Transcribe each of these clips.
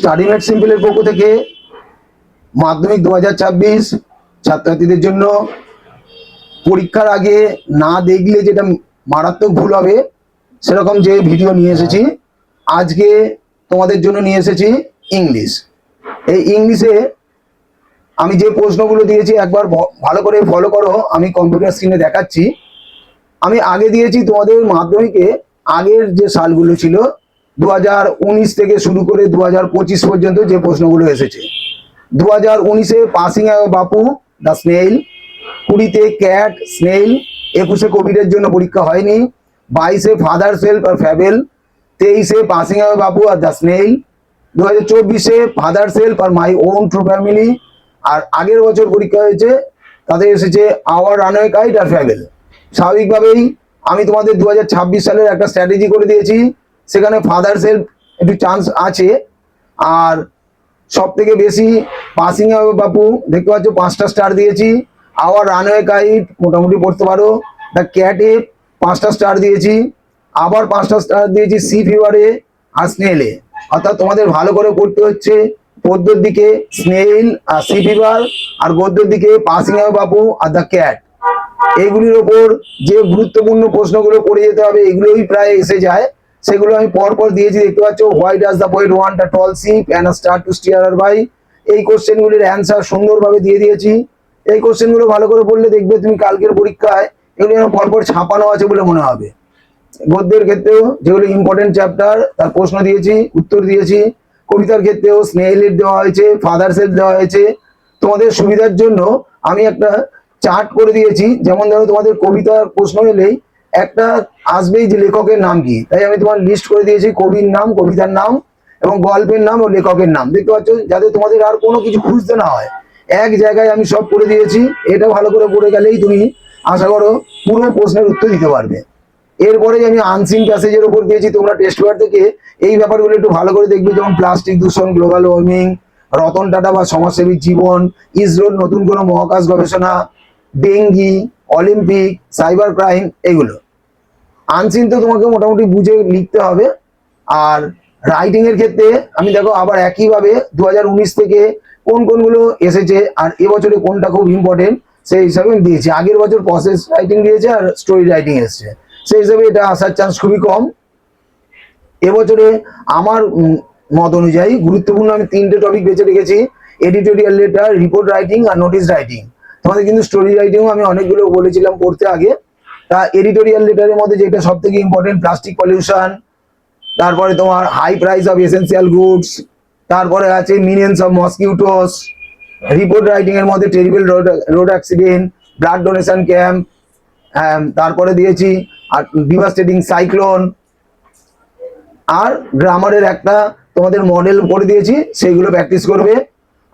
Study made সিম্পলের পক্ষ থেকে মাধ্যমিক 2026 ছাত্রছাত্রীদের জন্য পরীক্ষার আগে না দেখলে যেটা মারাত্মক ভুল হবে সেরকম যে ভিডিও নিয়ে এসেছি। আজকে তোমাদের জন্য নিয়ে এসেছি ইংলিশ। এই ইংলিশে আমি যে প্রশ্নগুলো দিয়েছি একবার ভালো করে ফলো করো। আমি কম্পিউটার স্ক্রিনে দেখাচ্ছি। আমি আগে দিয়েছি তোমাদের মাধ্যমিকে আগের যে সালগুলো ছিল 2019 থেকে শুরু করে 2025 পর্যন্ত যে প্রশ্নগুলো এসেছে। 2019-এ পাসিং বাপু দ্য স্নেইল, 20-তে ক্যাট স্নেইল, 21-এ কোভিডের জন্য পরীক্ষা হয়নি, 22-এ ফাদার সেলফ আর ফ্যাবেল, 23-এ পাসিং বাপু আর দ্য স্নেইল, 2024-এ ফাদার সেলফ আর মাই ওন ট্রু ফ্যামিলি। আর আগের বছর পরীক্ষা হয়েছে তাদের এসেছে আওয়ার রানওয়ে কাইট আর ফ্যাবেল। স্বাভাবিকভাবেই আমি তোমাদের 2026 সালের একটা স্ট্র্যাটেজি করে দিয়েছি, সেখানে ফাদার সেলফ একটু চান্স আছে। আর সব থেকে বেশি পাসিং বাপু দেখতে পাচ্ছ 5টা স্টার দিয়েছি। আওয়ার রানওয়ে কাইট মোটামুটি পড়তে পারো। দ্য ক্যাটে 5টা স্টার দিয়েছি, আবার 5টা স্টার দিয়েছি সি ফিভারে আর স্নেলে। অর্থাৎ তোমাদের ভালো করে পড়তে হচ্ছে পদ্যের দিকে স্নেইল আর সি ফিভার, আর গদ্যের দিকে পাসিং বাপু আর দ্য ক্যাট। এইগুলির ওপর যে গুরুত্বপূর্ণ প্রশ্নগুলো পড়ে যেতে হবে এগুলোই প্রায় এসে যায়, সেগুলো আমি পরপর দিয়েছি। দেখতে পাচ্ছ why does the poet want a tall ship and a star to steer her by. এই কোশ্চেনগুলির অ্যান্সার সুন্দরভাবে দিয়ে দিয়েছি। এই কোশ্চেনগুলো ভালো করে পড়লে দেখবে তুমি কালকের পরীক্ষায় এগুলো পরপর ছাপানো আছে বলে মনে হবে। গদ্যের ক্ষেত্রেও যেগুলো ইম্পর্টেন্ট চ্যাপ্টার তার প্রশ্ন দিয়েছি, উত্তর দিয়েছি। কবিতার ক্ষেত্রেও স্নেইলের দেওয়া হয়েছে, ফাদার সেলফ দেওয়া হয়েছে। তোমাদের সুবিধার জন্য আমি একটা চার্ট করে দিয়েছি। যেমন ধরো তোমাদের কবিতার প্রশ্ন এলেই একটা আসবেই যে লেখকের নাম কি, তাই আমি তোমার লিস্ট করে দিয়েছি কবির নাম, কবিতার নাম এবং গল্পের নাম ও লেখকের নাম। দেখতে পাচ্ছ, যাতে তোমাদের আর কোনো কিছু খুঁজতে না হয়, এক জায়গায় আমি সব করে দিয়েছি। এটা ভালো করে পড়ে গেলেই তুমি আশা করো পুরো প্রশ্নের উত্তর দিতে পারবে। এরপরে আমি আনসিন প্যাসেজের উপর দিয়েছি। তোমরা টেস্ট পেপার থেকে এই ব্যাপারগুলো একটু ভালো করে দেখবে, যেমন প্লাস্টিক দূষণ, গ্লোবাল ওয়ার্মিং, রতন টাটা বা সমাজসেবীর জীবন, ইসরোর নতুন কোনো মহাকাশ গবেষণা, ডেঙ্গি, অলিম্পিক, সাইবার ক্রাইম, এগুলো আনসিন তো তোমাকে মোটামুটি বুঝে লিখতে হবে। আর রাইটিং এর ক্ষেত্রে আমি দেখো আবার একইভাবে 2019 থেকে কোনগুলো এসেছে আর এবছরে কোনটা খুব ইম্পর্টেন্ট সেই হিসাবে আমি দিয়েছি। আগের বছর প্রসেস রাইটিং দিয়েছে আর স্টোরি রাইটিং এসেছে, সেই হিসাবে এটা আসার চান্স খুবই কম। এবছরে আমার মত অনুযায়ী গুরুত্বপূর্ণ আমি 3টে টপিক বেছে রেখেছি: এডিটোরিয়াল লেটার, রিপোর্ট রাইটিং আর নোটিস রাইটিং। তোমাদের কিন্তু স্টোরি রাইটিংও আমি অনেকগুলো বলেছিলাম পড়তে আগে। তা এডিটোরিয়াল লেটারের মধ্যে যেটা সব থেকে ইম্পর্টেন্ট, প্লাস্টিক পলিউশন, তারপরে তোমার high price of essential goods, তারপরে আছে millions of mosquitoes. Report writing এর মধ্যে terrible road accident, blood donation camp, তারপরে দিয়েছি আর ডিভাস্টেটিং সাইক্লোন। আর গ্রামারের একটা তোমাদের মডেল করে দিয়েছি, সেইগুলো প্র্যাকটিস করবে।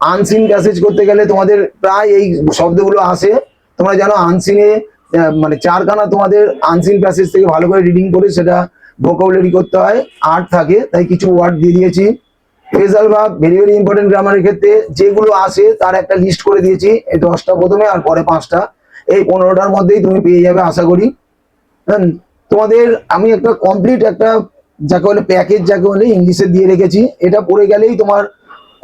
আনসিন প্যাসেজ করতে গেলে তোমাদের প্রায় এই শব্দগুলো আসে। তোমরা জানো আনসিনে মানে 4খানা তোমাদের আনসিন প্যাসেজ থেকে ভালো করে রিডিং করে সেটা ভোকাবুলারি করতে হয়, আর্ট থাকে, তাই কিছু ওয়ার্ড দিয়ে দিয়েছি। Phrasal verb very very important গ্রামারের ক্ষেত্রে, যেগুলো আসে তার একটা লিস্ট করে দিয়েছি। এই 10টা প্রথমে আর পরে 5টা, এই 15টার মধ্যেই তুমি পেয়ে যাবে আশা করি। তোমাদের আমি একটা কমপ্লিট একটা যাকে বলে প্যাকেজ, যাকে বলে ইংলিশে দিয়ে রেখেছি। এটা পড়ে গেলেই তোমার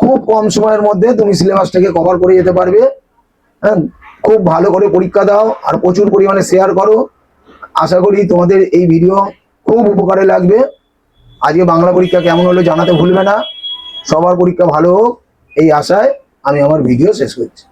খুব কম সময়ের মধ্যে তুমি সিলেবাসটাকে কভার করে যেতে পারবে। খুব ভালো করে পরীক্ষা দাও আর প্রচুর পরিমাণে শেয়ার করো। আশা করি তোমাদের এই ভিডিও খুব উপকারে লাগবে। আজকে বাংলা পরীক্ষা কেমন হলো জানাতে ভুলবে না। সবার পরীক্ষা ভালো হোক এই আশায় আমি আমার ভিডিও শেষ করছি।